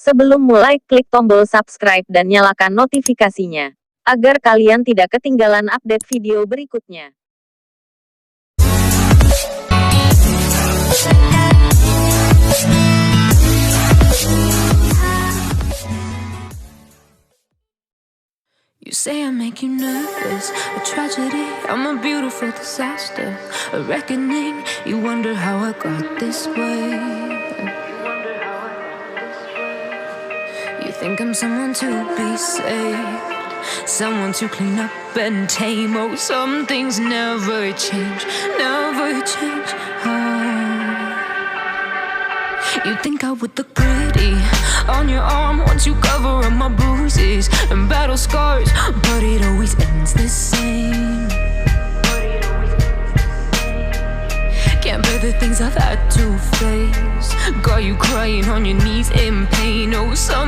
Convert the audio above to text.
Sebelum mulai, klik tombol subscribe dan nyalakan notifikasinya, agar kalian tidak ketinggalan update video berikutnya. You say I make you nervous, a tragedy, I'm a beautiful disaster, a reckoning, you wonder how I got this way. You think I'm someone to be saved, someone to clean up and tame. Oh, some things never change, never change. You think I would look pretty on your arm once you cover up my bruises and battle scars, but it always ends the same. Can't bear the things I've had to face, got you crying on your knees in pain. Oh, some